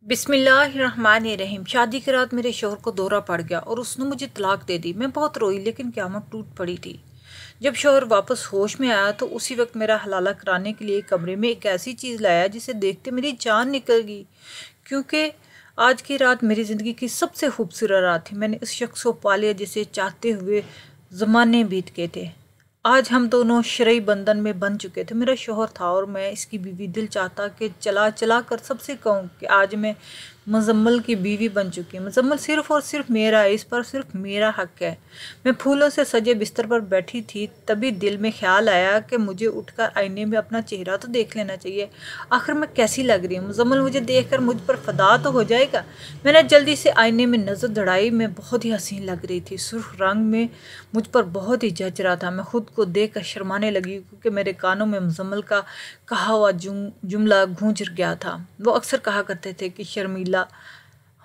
बिस्मिल्लाहिर्रहमानिर्रहीम। शादी की रात मेरे शौहर को दौरा पड़ गया और उसने मुझे तलाक दे दी। मैं बहुत रोई लेकिन क़यामत टूट पड़ी थी। जब शौहर वापस होश में आया तो उसी वक्त मेरा हलाला कराने के लिए कमरे में एक ऐसी चीज़ लाया जिसे देखते मेरी जान निकल गई, क्योंकि आज की रात मेरी ज़िंदगी की सबसे खूबसूरत रात थी। मैंने उस शख्स को पा लिया जिसे चाहते हुए ज़माने बीत गए थे। आज हम दोनों शरई बंधन में बन चुके थे। मेरा शौहर था और मैं इसकी बीवी। दिल चाहता कि चला चला कर सबसे कहूँ कि आज मैं मुजम्मल की बीवी बन चुकी हूँ। मुजम्मल सिर्फ़ और सिर्फ मेरा है, इस पर सिर्फ मेरा हक है। मैं फूलों से सजे बिस्तर पर बैठी थी, तभी दिल में ख्याल आया कि मुझे उठकर आईने में अपना चेहरा तो देख लेना चाहिए। आखिर मैं कैसी लग रही हूँ? मुजम्मल मुझे देखकर मुझ पर फ़िदा तो हो जाएगा। मैंने जल्दी से आईने में नज़र दौड़ाई। मैं बहुत ही हसीन लग रही थी। सुर्ख रंग में मुझ पर बहुत ही जच रहा था। मैं खुद को देख कर शर्माने लगी, क्योंकि मेरे कानों में मुजम्मल का कहा हुआ जुमला गूंज गया था। वो अक्सर कहा करते थे कि शर्मिला,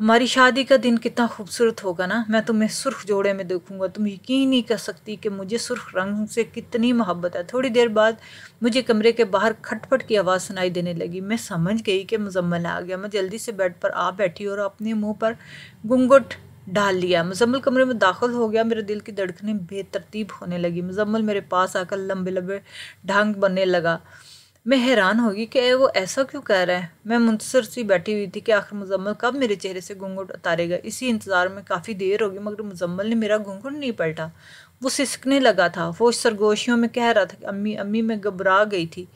हमारी शादी का दिन कितना खूबसूरत होगा ना, मैं तुम्हें सुर्ख जोड़े में देखूंगा। तुम यकीन नहीं कर सकती कि मुझे सुर्ख रंग से कितनी मोहब्बत है। थोड़ी देर बाद मुझे कमरे के बाहर खटपट की आवाज़ सुनाई देने लगी। मैं समझ गई कि मुजम्मल आ गया। मैं जल्दी से बेड पर आ बैठी और अपने मुंह पर घूंघट डाल लिया। मुजम्मल कमरे में दाखिल हो गया। मेरे दिल की धड़कनें बेतरतीब होने लगी। मुजम्मल मेरे पास आकर लंबे लंबे ढांग बनने लगा। मैं हैरान होगी कि वो ऐसा क्यों कह रहा है। मैं मुंतज़िर सी बैठी हुई थी कि आखिर मुजम्मल कब मेरे चेहरे से घूंघट उतारेगा। इसी इंतज़ार में काफ़ी देर होगी, मगर मुजम्मल ने मेरा घूंघट नहीं पलटा। वो सिसकने लगा था। वो सरगोशियों में कह रहा था कि अम्मी अम्मी। मैं घबरा गई थी।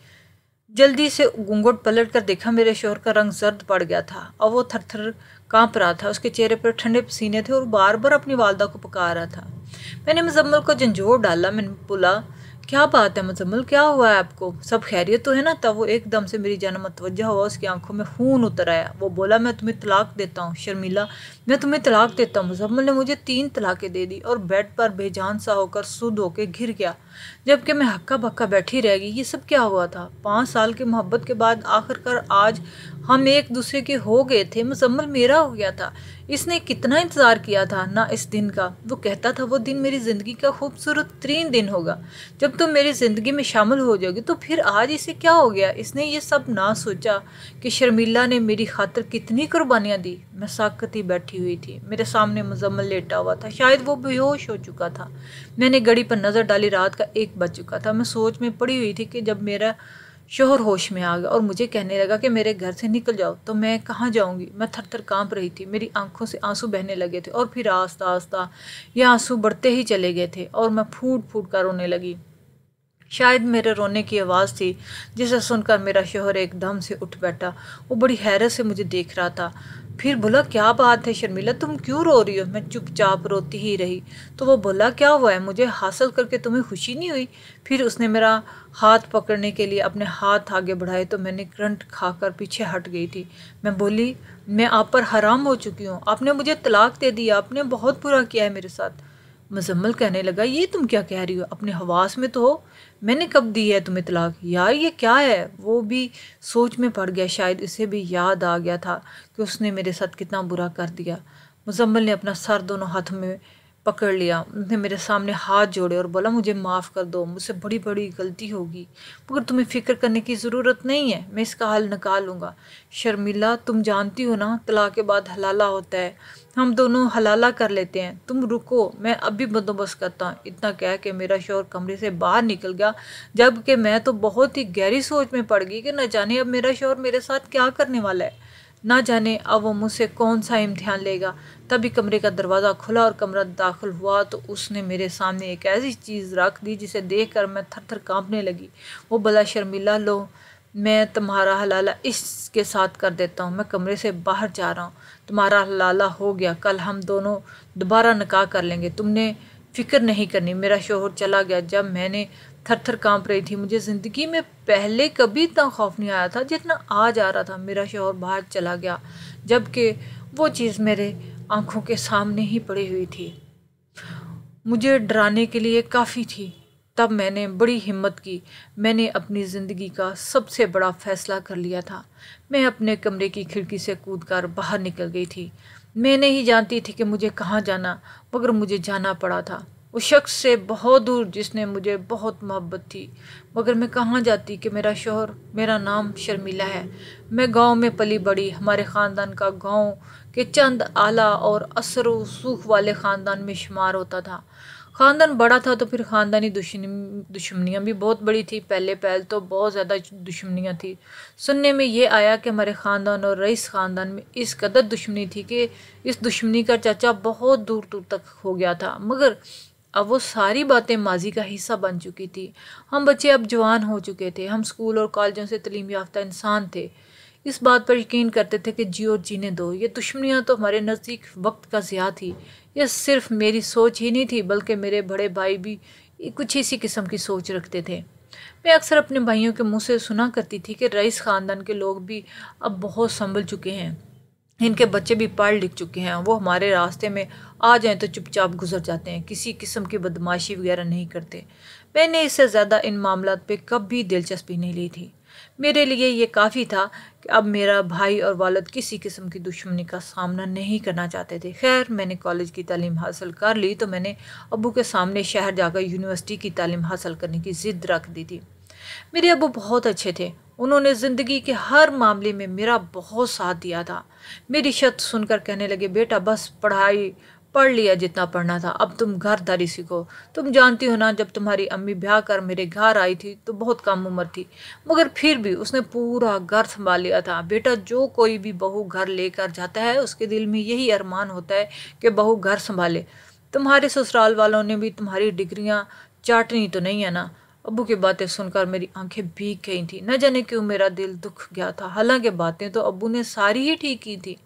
जल्दी से घूंघट पलट कर देखा, मेरे शौहर का रंग जर्द पड़ गया था और वो थर थर काँप रहा था। उसके चेहरे पर ठंडे पसीने थे और बार बार अपनी वालदा को पुकार रहा था। मैंने मुजम्मल को झंझोर डाला। मैंने बोला, क्या बात है मुजम्मल, क्या हुआ है आपको? सब खैरियत तो है ना? तब वो एकदम से मेरी जानब मुतवज्जा हुआ। उसकी आंखों में खून उतर आया। वो बोला, मैं तुम्हें तलाक देता हूँ शर्मिला, मैं तुम्हें तलाक देता हूँ। मुजम्मल ने मुझे 3 तलाकें दे दी और बेड पर बेजान सा होकर सुध होकर घिर गया, जबकि मैं हक्का बक्का बैठी रह गई। ये सब क्या हुआ था? 5 साल की मोहब्बत के बाद आखिरकार आज हम एक दूसरे के हो गए थे। मुजम्मल मेरा हो गया था। इसने कितना इंतज़ार किया था ना इस दिन का। वो कहता था वो दिन मेरी ज़िंदगी का खूबसूरत तरीन दिन होगा, जब तुम मेरी ज़िंदगी में शामिल हो जाओगी। तो फिर आज इसे क्या हो गया? इसने ये सब ना सोचा कि शर्मिला ने मेरी खातिर कितनी कुर्बानियाँ दी। मैं साकती बैठी हुई थी। मेरे सामने मुजम्मल लेटा हुआ था। शायद वो बेहोश हो चुका था। मैंने घड़ी पर नज़र डाली। रात का 1 बज चुका था। मैं सोच में पड़ी हुई थी कि जब मेरा शौहर होश में आ गया और मुझे कहने लगा कि मेरे घर से निकल जाओ, तो मैं कहाँ जाऊँगी? मैं थर थर काँप रही थी। मेरी आंखों से आंसू बहने लगे थे और फिर आस्ता आस्ता ये आंसू बढ़ते ही चले गए थे और मैं फूट फूट कर रोने लगी। शायद मेरे रोने की आवाज़ थी, जिसे सुनकर मेरा शौहर एकदम से उठ बैठा। वो बड़ी हैरत से मुझे देख रहा था। फिर बोला, क्या बात है शर्मिला, तुम क्यों रो रही हो? मैं चुपचाप रोती ही रही। तो वो बोला, क्या हुआ है? मुझे हासिल करके तुम्हें खुशी नहीं हुई? फिर उसने मेरा हाथ पकड़ने के लिए अपने हाथ आगे बढ़ाए तो मैंने करंट खाकर पीछे हट गई थी। मैं बोली, मैं आप पर हराम हो चुकी हूँ। आपने मुझे तलाक दे दिया। आपने बहुत बुरा किया है मेरे साथ। मुजम्मल कहने लगा, ये तुम क्या कह रही हो? अपने हवास में तो हो। मैंने कब दी है तुम्हें तलाक? यार ये क्या है? वो भी सोच में पड़ गया। शायद इसे भी याद आ गया था कि उसने मेरे साथ कितना बुरा कर दिया। मुजम्मल ने अपना सर दोनों हाथों में पकड़ लिया। उसने मेरे सामने हाथ जोड़े और बोला, मुझे माफ़ कर दो, मुझसे बड़ी बड़ी गलती होगी, मगर तुम्हें फ़िक्र करने की ज़रूरत नहीं है। मैं इसका हल निकाल लूँगा। शर्मिला, तुम जानती हो ना तलाक के बाद हलाला होता है। हम दोनों हलाला कर लेते हैं। तुम रुको, मैं अभी बंदोबस्त करता हूँ। इतना कह के मेरा शौहर कमरे से बाहर निकल गया, जबकि मैं तो बहुत ही गहरी सोच में पड़ गई कि न जाने अब मेरा शौहर मेरे साथ क्या करने वाला है। ना जाने अब वो मुझसे कौन सा इम्तिहान लेगा। तभी कमरे का दरवाज़ा खुला और कमरा दाखिल हुआ तो उसने मेरे सामने एक ऐसी चीज़ रख दी जिसे देखकर मैं थर थर काँपने लगी। वो बोला, शर्मिला लो, मैं तुम्हारा हलाला इसके साथ कर देता हूँ। मैं कमरे से बाहर जा रहा हूँ। तुम्हारा हलाला हो गया। कल हम दोनों दोबारा निकाह कर लेंगे। तुमने फ़िक्र नहीं करनी। मेरा शौहर चला गया। जब मैंने थर थर काँप रही थी, मुझे ज़िंदगी में पहले कभी इतना खौफ नहीं आया था जितना आज आ रहा था। मेरा शौहर बाहर चला गया, जबकि वो चीज़ मेरे आंखों के सामने ही पड़ी हुई थी। मुझे डराने के लिए काफ़ी थी। तब मैंने बड़ी हिम्मत की। मैंने अपनी ज़िंदगी का सबसे बड़ा फ़ैसला कर लिया था। मैं अपने कमरे की खिड़की से कूदकर बाहर निकल गई थी। मैं नहीं जानती थी कि मुझे कहाँ जाना, मगर मुझे जाना पड़ा था। उस शख्स से बहुत दूर जिसने मुझे बहुत मोहब्बत थी। मगर मैं कहाँ जाती कि मेरा शौहर, मेरा नाम शर्मिला है। मैं गांव में पली बड़ी, हमारे ख़ानदान का गांव के चंद आला और असर व सूख वाले ख़ानदान में शुमार होता था। ख़ानदान बड़ा था तो फिर ख़ानदानी दुश्मनियाँ भी बहुत बड़ी थी। पहले तो बहुत ज़्यादा दुश्मनियाँ थी। सुनने में ये आया कि हमारे ख़ानदान और रईस ख़ानदान में इस कदर दुश्मनी थी कि इस दुश्मनी का चर्चा बहुत दूर दूर तक हो गया था। मगर अब वो सारी बातें माजी का हिस्सा बन चुकी थी। हम बच्चे अब जवान हो चुके थे। हम स्कूल और कॉलेजों से तालीम याफ्ता इंसान थे। इस बात पर यकीन करते थे कि जियो जीने दो। ये दुश्मनियाँ तो हमारे नज़दीक वक्त का ज़िया थी। यह सिर्फ मेरी सोच ही नहीं थी, बल्कि मेरे बड़े भाई भी कुछ इसी किस्म की सोच रखते थे। मैं अक्सर अपने भाइयों के मुंह से सुना करती थी कि रईस ख़ानदान के लोग भी अब बहुत संभल चुके हैं, इनके बच्चे भी पढ़ लिख चुके हैं, वो हमारे रास्ते में आ जाएं तो चुपचाप गुजर जाते हैं, किसी किस्म की बदमाशी वगैरह नहीं करते। मैंने इससे ज़्यादा इन मामलात पे कभी दिलचस्पी नहीं ली थी। मेरे लिए ये काफ़ी था कि अब मेरा भाई और वालिद किसी किस्म की दुश्मनी का सामना नहीं करना चाहते थे। खैर, मैंने कॉलेज की तालीम हासिल कर ली तो मैंने अब्बू के सामने शहर जाकर यूनिवर्सिटी की तालीम हासिल करने की ज़िद रख दी थी। मेरे अब्बू बहुत अच्छे थे। उन्होंने ज़िंदगी के हर मामले में मेरा बहुत साथ दिया था। मेरी शर्त सुनकर कहने लगे, बेटा बस पढ़ाई पढ़ लिया जितना पढ़ना था, अब तुम घरदारी सीखो। तुम जानती हो ना, जब तुम्हारी अम्मी ब्याह कर मेरे घर आई थी तो बहुत कम उम्र थी, मगर फिर भी उसने पूरा घर संभाल लिया था। बेटा, जो कोई भी बहू घर लेकर जाता है उसके दिल में यही अरमान होता है कि बहू घर संभाले। तुम्हारे ससुराल वालों ने भी तुम्हारी डिग्रियां चाटनी तो नहीं है ना। अब्बू की बातें सुनकर मेरी आंखें भीग गई थी। न जाने क्यों मेरा दिल दुख गया था। हालांकि बातें तो अब्बू ने सारी ही ठीक की थी।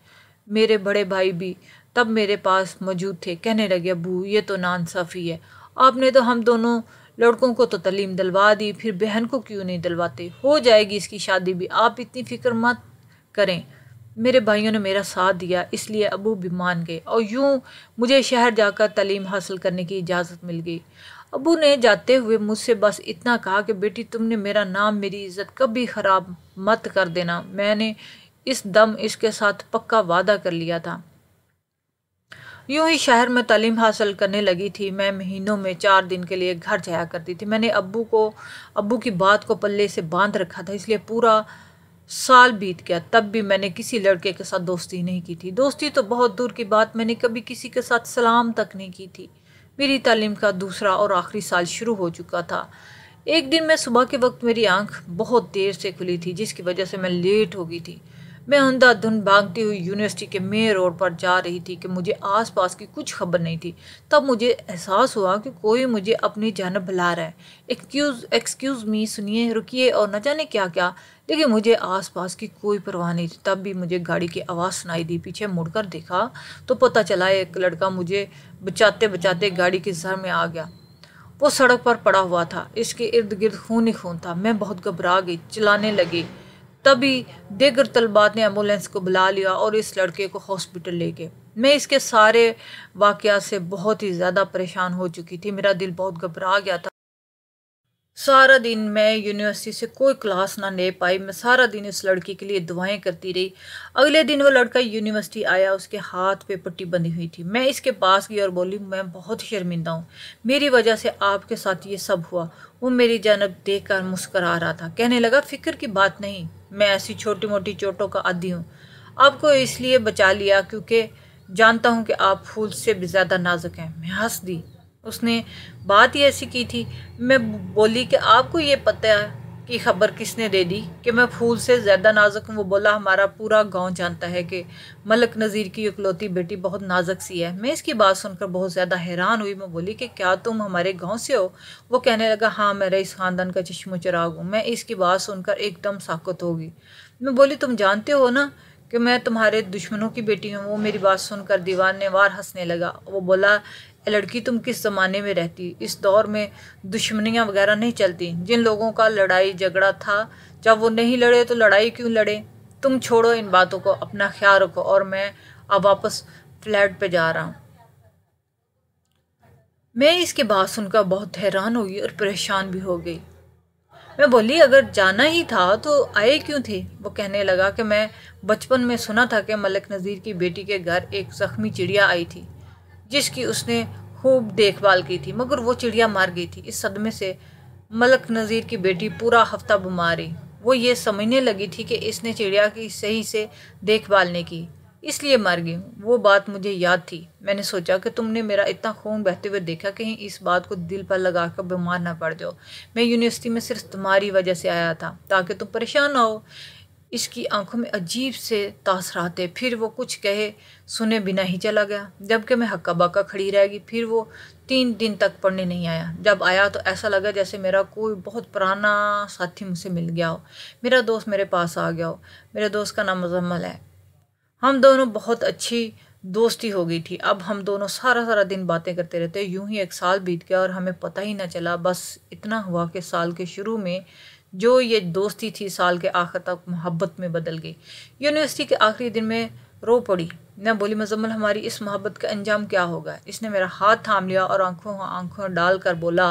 मेरे बड़े भाई भी तब मेरे पास मौजूद थे। कहने लगे, अब्बू ये तो नाइंसाफ़ी है, आपने तो हम दोनों लड़कों को तो तालीम दिलवा दी, फिर बहन को क्यों नहीं दिलवाते? हो जाएगी इसकी शादी भी, आप इतनी फ़िक्र मत करें। मेरे भाइयों ने मेरा साथ दिया, इसलिए अब्बू भी मान गए और यूं मुझे शहर जाकर तालीम हासिल करने की इजाज़त मिल गई। अब्बू ने जाते हुए मुझसे बस इतना कहा कि बेटी, तुमने मेरा नाम, मेरी इज़्ज़त कभी ख़राब मत कर देना। मैंने इस दम इसके साथ पक्का वादा कर लिया था। यूं ही शहर में तालीम हासिल करने लगी थी। मैं महीनों में 4 दिन के लिए घर जाया करती थी। मैंने अब्बू की बात को पल्ले से बांध रखा था, इसलिए पूरा साल बीत गया, तब भी मैंने किसी लड़के के साथ दोस्ती नहीं की थी। दोस्ती तो बहुत दूर की बात, मैंने कभी किसी के साथ सलाम तक नहीं की थी। मेरी तालीम का दूसरा और आखिरी साल शुरू हो चुका था। एक दिन मैं सुबह के वक्त, मेरी आंख बहुत देर से खुली थी, जिसकी वजह से मैं लेट हो गई थी। मैं अंधाधुंध भागती हुई यूनिवर्सिटी के मेन रोड पर जा रही थी कि मुझे आसपास की कुछ खबर नहीं थी। तब मुझे एहसास हुआ कि कोई मुझे अपनी जानब बुला रहा है। एक्सक्यूज़ मी, सुनिए, रुकिए, और न जाने क्या क्या, लेकिन मुझे आसपास की कोई परवाह नहीं थी। तब भी मुझे गाड़ी की आवाज़ सुनाई दी। पीछे मुड़कर देखा तो पता चला एक लड़का मुझे बचाते बचाते गाड़ी की जर में आ गया। वो सड़क पर पड़ा हुआ था, इसके इर्द गिर्द खून ही खून था। मैं बहुत घबरा गई, चिल्लाने लगी। तभी दीगर तलबात ने एम्बुलेंस को बुला लिया और इस लड़के को हॉस्पिटल ले गए। मैं इसके सारे वाक़यात से बहुत ही ज़्यादा परेशान हो चुकी थी। मेरा दिल बहुत घबरा गया था। सारा दिन मैं यूनिवर्सिटी से कोई क्लास ना ले पाई। मैं सारा दिन इस लड़की के लिए दुआएं करती रही। अगले दिन वो लड़का यूनिवर्सिटी आया, उसके हाथ पे पट्टी बंधी हुई थी। मैं इसके पास गई और बोली, मैं बहुत शर्मिंदा हूँ, मेरी वजह से आपके साथ ये सब हुआ। वो मेरी जानब देख कर मुस्करा रहा था। कहने लगा, फ़िक्र की बात नहीं, मैं ऐसी छोटी मोटी चोटों का आदी हूँ। आपको इसलिए बचा लिया क्योंकि जानता हूँ कि आप फूल से भी ज़्यादा नाजुक हैं। मैं हंस दी। उसने बात ही ऐसी की थी। मैं बोली कि आपको ये पता है कि खबर किसने दे दी कि मैं फूल से ज़्यादा नाजुक हूँ? वो बोला, हमारा पूरा गांव जानता है कि मलक नज़ीर की इकलौती बेटी बहुत नाजुक सी है। मैं इसकी बात सुनकर बहुत ज़्यादा हैरान हुई। मैं बोली कि क्या तुम हमारे गांव से हो? वो कहने लगा, हाँ, मैं रईस ख़ानदान का चश्मो चिराग हूँ। मैं इसकी बात सुनकर एकदम साकत हो गई। मैं बोली, तुम जानते हो ना कि मैं तुम्हारे दुश्मनों की बेटी हूँ? वो मेरी बात सुनकर दीवाने वार हंसने लगा। वो बोला, लड़की, तुम किस ज़माने में रहती? इस दौर में दुश्मनियाँ वगैरह नहीं चलती। जिन लोगों का लड़ाई झगड़ा था, जब वो नहीं लड़े तो लड़ाई क्यों लड़े? तुम छोड़ो इन बातों को, अपना ख्याल रखो। और मैं अब वापस फ्लैट पे जा रहा हूँ। मैं इसकी बात सुनकर बहुत हैरान हुई और परेशान भी हो गई। मैं बोली, अगर जाना ही था तो आए क्यों थे? वो कहने लगा कि मैं बचपन में सुना था कि मलिक नज़ीर की बेटी के घर एक ज़ख्मी चिड़िया आई थी जिसकी उसने خوب دیکھ بھال کی تھی، مگر وہ چڑیا مر گئی تھی۔ اس صدمے سے ملک نذیر کی بیٹی پورا ہفتہ بیمار رہی۔ وہ یہ سمجھنے لگی تھی کہ اس نے چڑیا کی صحیح سے دیکھ بھال نہیں کی، اس لیے مر گئی۔ وہ بات مجھے یاد تھی۔ میں نے سوچا کہ تم نے میرا اتنا خون بہتے ہوئے دیکھا، کہیں اس بات کو دل پر لگا کر بیمار نہ پڑ جاؤ۔ میں یونیورسٹی میں صرف تمہاری وجہ سے آیا تھا تاکہ تم پریشان نہ ہو۔ اس کی آنکھوں میں عجیب سے تاثرات تھے۔ پھر وہ کچھ کہے سنے بنا ہی چلا گیا، جبکہ میں ہکا بکا کھڑی رہ گئی۔ پھر وہ 3 دن تک پڑھنے نہیں آیا۔ جب آیا تو ایسا لگا جیسے میرا کوئی بہت پرانا ساتھی مجھ سے مل گیا ہو، میرا دوست میرے پاس آ گیا ہو۔ میرے دوست کا نام مزمل ہے۔ ہم دونوں بہت اچھی دوستی ہو گئی تھی۔ اب ہم دونوں سارا دن باتیں کرتے رہتے۔ یوں ہی 1 سال بیت گیا اور ہمیں پتہ ہی نہ چلا۔ بس اتنا ہوا کہ سال کے شروع میں جو یہ دوستی تھی سال کے آخر تک محبت میں بدل گئی۔ یونیورسٹی کے آخری دن میں رو پڑی۔ میں بولی مزمل ہماری اس محبت کا انجام کیا ہوگا؟ اس نے میرا ہاتھ تھام لیا اور آنکھوں ڈال کر بولا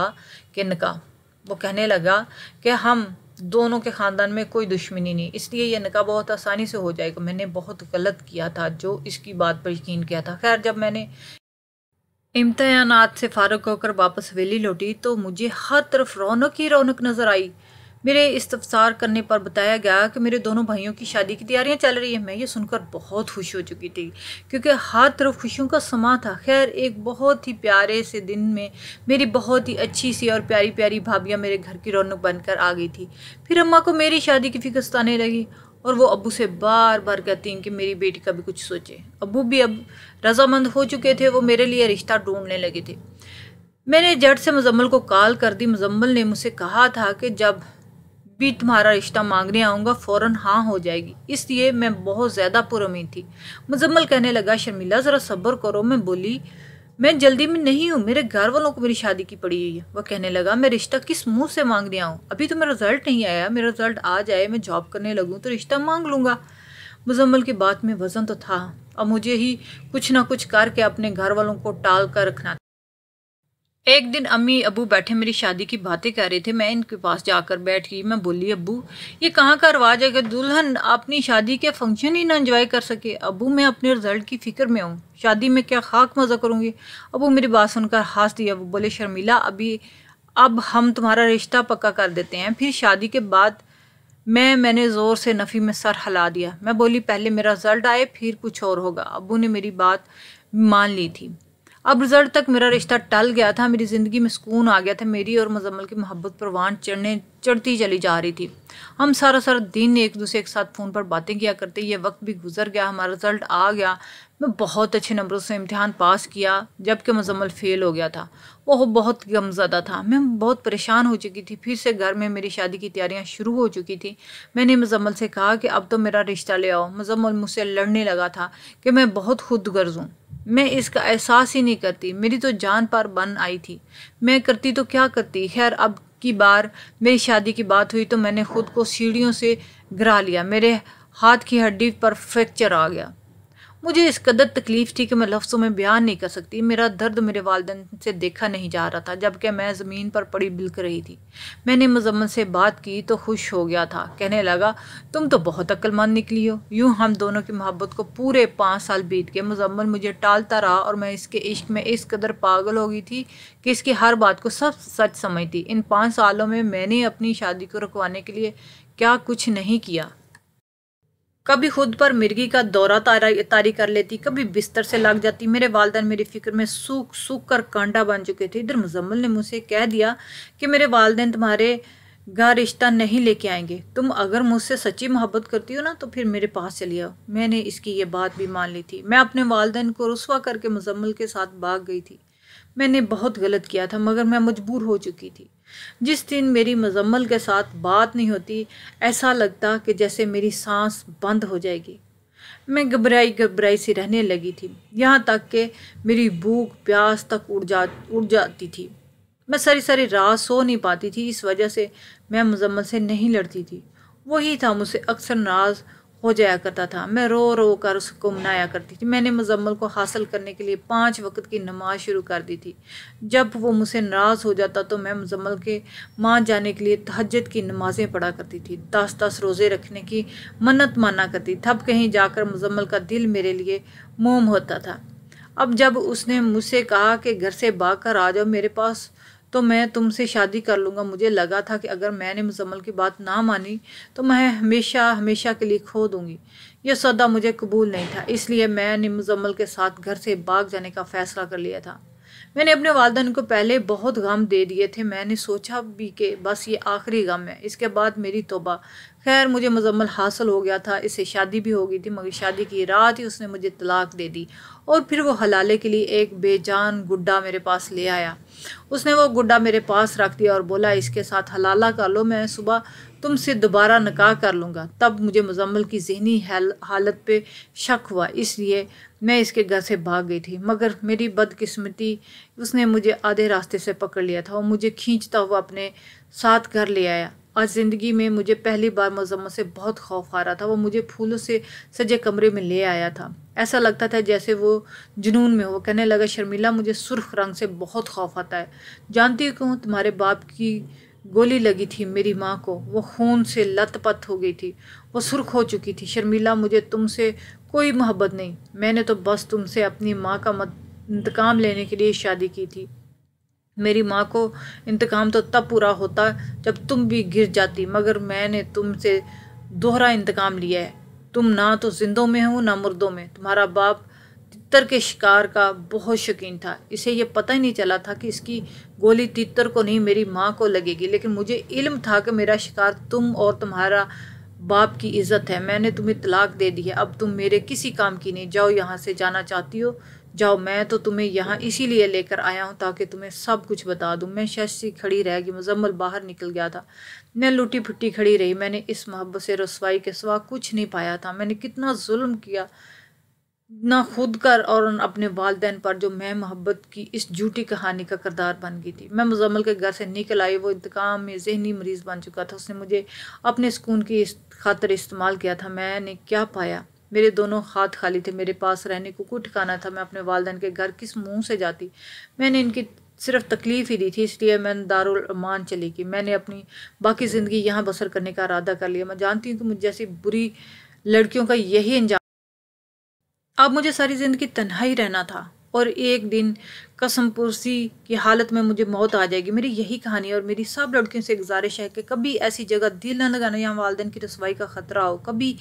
کہ نکاح۔ وہ کہنے لگا کہ ہم دونوں کے خاندان میں کوئی دشمنی نہیں، اس لیے یہ نکاح بہت آسانی سے ہو جائے گا۔ میں نے بہت غلط کیا تھا جو اس کی بات پر یقین کیا تھا۔ خیر، جب میں نے امتحانات سے فارغ ہو کر واپس حویلی لوٹی تو مجھے ہر طرف رونق ہی رونق نظر آئی۔ میرے استفسار کرنے پر بتایا گیا کہ میرے دونوں بھائیوں کی شادی کی تیاریاں چل رہی ہیں۔ میں یہ سن کر بہت خوش ہو چکی تھی کیونکہ ہر طرف خوشیوں کا سما تھا۔ خیر، ایک بہت ہی پیارے سے دن میں میری بہت ہی اچھی سی اور پیاری پیاری بھابیاں میرے گھر کی رونق بن کر آ گئی تھی۔ پھر اماں کو میری شادی کی فکر ستانے لگی اور وہ ابو سے بار بار کہتی ہیں کہ میری بیٹی کا بھی کچھ سوچے۔ ابو بھی اب رضامند ہو چکے تھے، وہ میرے لیے رشتہ ڈھونڈنے لگے تھے۔ میں نے جٹ سے مزمل کو کال کر دی۔ مزمل نے مجھ سے کہا تھا کہ جب بھی تمہارا رشتہ مانگنے آؤں گا فوراً ہاں ہو جائے گی، اس لیے میں بہت زیادہ پر امید تھی۔ مزمل کہنے لگا شرمیلا ذرا صبر کرو۔ میں بولی میں جلدی میں نہیں ہوں، میرے گھر والوں کو میری شادی کی پڑی ہوئی ہے۔ وہ کہنے لگا میں رشتہ کس منہ سے مانگنے آؤں؟ ابھی تو میرا رزلٹ نہیں آیا، میرا رزلٹ آ جائے، میں جاب کرنے لگوں تو رشتہ مانگ لوں گا۔ مزمل کی بات میں وزن تو تھا، اب مجھے ہی کچھ نہ کچھ کر کے اپنے گھر والوں کو ٹال کر رکھنا تھا۔ ایک دن امی ابو بیٹھے میری شادی کی باتیں کر رہے تھے، میں ان کے پاس جا کر بیٹھ گئی۔ میں بولی ابو یہ کہاں کا رواج ہے کہ دلہن اپنی شادی کے فنکشن ہی نہ انجوائے کر سکے؟ ابو میں اپنے رزلٹ کی فکر میں ہوں، شادی میں کیا خاک مزہ کروں گی؟ ابو میری بات سن کر ہنس دیا۔ وہ بولے شرمیلا اب ہم تمہارا رشتہ پکا کر دیتے ہیں، پھر شادی کے بعد میں نے زور سے نفی میں سر ہلا دیا۔ میں بولی پہلے میرا رزلٹ آئے پھر کچھ اور ہوگا۔ ابو نے میری بات مان لی تھی۔ اب رزلٹ تک میرا رشتہ ٹل گیا تھا، میری زندگی میں سکون آ گیا تھا۔ میری اور مزمل کی محبت پروان چڑھتی چلی جا رہی تھی۔ ہم سارا دن ایک دوسرے کے ساتھ فون پر باتیں کیا کرتے۔ یہ وقت بھی گزر گیا، ہمارا رزلٹ آ گیا۔ میں بہت اچھے نمبروں سے امتحان پاس کیا جبکہ مزمل فیل ہو گیا تھا۔ وہ بہت غمزدہ تھا، میں بہت پریشان ہو چکی تھی۔ پھر سے گھر میں میری شادی کی تیاریاں شروع ہو چکی تھی۔ میں نے مزمل سے کہا کہ اب تو میرا رشتہ لے آؤ۔ مزمل مجھ سے لڑنے لگا تھا کہ میں بہت خود غرض ہوں، میں اس کا احساس ہی نہیں کرتی، میری تو جان پر بن آئی تھی، میں کرتی تو کیا کرتی۔ خیر، اب کی بار میری شادی کی بات ہوئی تو میں نے خود کو سیڑھیوں سے گرا لیا، میرے ہاتھ کی ہڈی پر فریکچر آ گیا۔ مجھے اس قدر تکلیف تھی کہ میں لفظوں میں بیان نہیں کر سکتی۔ میرا درد میرے والدین سے دیکھا نہیں جا رہا تھا جبکہ میں زمین پر پڑی بلک رہی تھی۔ میں نے مزمل سے بات کی تو خوش ہو گیا تھا، کہنے لگا تم تو بہت عقل مند نکلی ہو۔ یوں ہم دونوں کی محبت کو پورے 5 سال بیت گئے۔ مزمل مجھے ٹالتا رہا اور میں اس کے عشق میں اس قدر پاگل ہو گئی تھی کہ اس کی ہر بات کو سب سچ سمجھتی۔ ان 5 سالوں میں نے اپنی شادی کو رکوانے کے لیے کیا کچھ نہیں کیا۔ کبھی خود پر مرگی کا دورہ طاری کر لیتی، کبھی بستر سے لگ جاتی۔ میرے والدین میری فکر میں سوکھ کر کانٹا بن چکے تھے۔ ادھر مزمل نے مجھ سے کہہ دیا کہ میرے والدین تمہارے گھر رشتہ نہیں لے کے آئیں گے، تم اگر مجھ سے سچی محبت کرتی ہو نا تو پھر میرے پاس چلی آؤ۔ میں نے اس کی یہ بات بھی مان لی تھی۔ میں اپنے والدین کو رسوا کر کے مزمل کے ساتھ بھاگ گئی تھی۔ میں نے بہت غلط کیا تھا مگر میں مجبور ہو چکی تھی۔ جس دن میری مزمل کے ساتھ بات نہیں ہوتی ایسا لگتا کہ جیسے میری سانس بند ہو جائے گی۔ میں گھبرائی سی رہنے لگی تھی، یہاں تک کہ میری بھوک پیاس تک اڑ جاتی تھی۔ میں ساری رات سو نہیں پاتی تھی، اس وجہ سے میں مزمل سے نہیں لڑتی تھی۔ وہی تھا مجھ سے اکثر ناراض ہو جایا کرتا تھا، میں رو کر اس کو منایا کرتی تھی۔ میں نے مزمل کو حاصل کرنے کے لیے 5 وقت کی نماز شروع کر دی تھی۔ جب وہ مجھ سے ناراض ہو جاتا تو میں مزمل کے مان جانے کے لیے تہجد کی نمازیں پڑھا کرتی تھی، 10 روزے رکھنے کی منت مانا کرتی، تب کہیں جا کر مزمل کا دل میرے لیے موم ہوتا تھا۔ اب جب اس نے مجھ سے کہا کہ گھر سے بھاگ کر آ جاؤ میرے پاس تو میں تم سے شادی کر لوں گا، مجھے لگا تھا کہ اگر میں نے مزمل کی بات نہ مانی تو میں ہمیشہ ہمیشہ کے لیے کھو دوں گی۔ یہ سودا مجھے قبول نہیں تھا، اس لیے میں نے مزمل کے ساتھ گھر سے بھاگ جانے کا فیصلہ کر لیا تھا۔ میں نے اپنے والدین کو پہلے بہت غم دے دیے تھے، میں نے سوچا بھی کہ بس یہ آخری غم ہے، اس کے بعد میری توبہ۔ خیر مجھے مزمل حاصل ہو گیا تھا، اس سے شادی بھی ہو گئی تھی، مگر شادی کی رات ہی اس نے مجھے طلاق دے دی اور پھر وہ حلالے کے لیے ایک بے جان گڈا میرے پاس لے آیا۔ اس نے وہ گڈا میرے پاس رکھ دیا اور بولا اس کے ساتھ حلالہ کر لو، میں صبح تم سے دوبارہ نکاح کر لوں گا۔ تب مجھے مزمل کی ذہنی حالت پہ شک ہوا، اس لیے میں اس کے گھر سے بھاگ گئی تھی، مگر میری بدقسمتی اس نے مجھے آدھے راستے سے پکڑ لیا تھا اور مجھے کھینچتا ہوا اپنے ساتھ گھر لے آیا۔ آج زندگی میں مجھے پہلی بار مزمل سے بہت خوف آ رہا تھا، وہ مجھے پھولوں سے سجے کمرے میں لے آیا تھا، ایسا لگتا تھا جیسے وہ جنون میں ہو۔ کہنے لگا شرمیلا مجھے سرخ رنگ سے بہت خوف آتا ہے، جانتی ہوں تمہارے باپ کی گولی لگی تھی میری ماں کو، وہ خون سے لت پت ہو گئی تھی، وہ سرخ ہو چکی تھی۔ شرمیلا مجھے تم سے کوئی محبت نہیں، میں نے تو بس تم سے اپنی ماں کا انتقام لینے کے لیے شادی کی تھی۔ میری ماں کو انتقام تو تب پورا ہوتا جب تم بھی گر جاتی، مگر میں نے تم سے دوہرا انتقام لیا ہے۔ تم نہ تو زندوں میں ہو نہ مردوں میں۔ تمہارا باپ تتر کے شکار کا بہت شوقین تھا، اسے یہ پتہ ہی نہیں چلا تھا کہ اس کی گولی تتر کو نہیں میری ماں کو لگے گی، لیکن مجھے علم تھا کہ میرا شکار تم اور تمہارا باپ کی عزت ہے۔ میں نے تمہیں طلاق دے دی ہے، اب تم میرے کسی کام کی نہیں، جاؤ یہاں سے، جانا چاہتی ہو جاؤ، میں تو تمہیں یہاں اسی لیے لے کر آیا ہوں تاکہ تمہیں سب کچھ بتا دوں۔ میں شش سی کھڑی رہ گئی، مزمل باہر نکل گیا تھا، میں لوٹی پھٹی کھڑی رہی۔ میں نے اس محبت سے رسوائی کے سوا کچھ نہیں پایا تھا، میں نے کتنا ظلم کیا، نہ خود کر اور اپنے والدین پر، جو میں محبت کی اس جھوٹی کہانی کا کردار بن گئی تھی۔ میں مزمل کے گھر سے نکل آئی، وہ انتقام میں ذہنی مریض بن چکا تھا، اس نے مجھے اپنے سکون کی خاطر استعمال کیا تھا۔ میں نے کیا پایا؟ میرے دونوں ہاتھ خالی تھے، میرے پاس رہنے کو کوئی ٹھکانہ تھا، میں اپنے والدین کے گھر کس منہ سے جاتی؟ میں نے ان کی صرف تکلیف ہی دی تھی، اس لیے میں دارالمان چلی گئی۔ میں نے اپنی باقی زندگی یہاں بسر کرنے کا ارادہ کر لیا۔ میں جانتی ہوں کہ مجھ جیسی بری لڑکیوں کا یہی انجام۔ اب مجھے ساری زندگی تنہا ہی رہنا تھا اور ایک دن قسم پرسی کی حالت میں مجھے موت آ جائے گی۔ میری یہی کہانی ہے اور میری سب لڑکیوں سے گزارش ہے کہ کبھی ایسی جگہ دل نہ لگانا جہاں والدین کی رسوائی کا خطرہ ہو، کبھی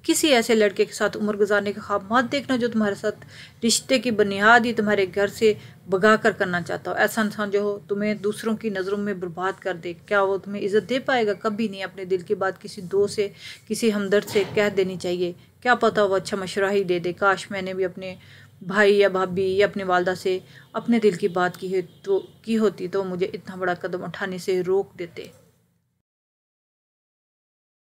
کسی ایسے لڑکے کے ساتھ عمر گزارنے کا خواب مت دیکھنا جو تمہارے ساتھ رشتے کی بنیاد ہی تمہارے گھر سے بھگا کر کرنا چاہتا ہو۔ ایسا انسان جو ہو تمہیں دوسروں کی نظروں میں برباد کر دے، کیا وہ تمہیں عزت دے پائے گا؟ کبھی نہیں۔ اپنے دل کی بات کسی دوست سے، کسی ہمدرد سے کہہ دینی چاہیے، کیا پتہ وہ اچھا مشورہ ہی دے دے۔ کاش میں نے بھی اپنے بھائی یا بھابھی یا اپنی والدہ سے اپنے دل کی بات کی ہوتی تو مجھے اتنا بڑا قدم اٹھانے سے روک دیتے۔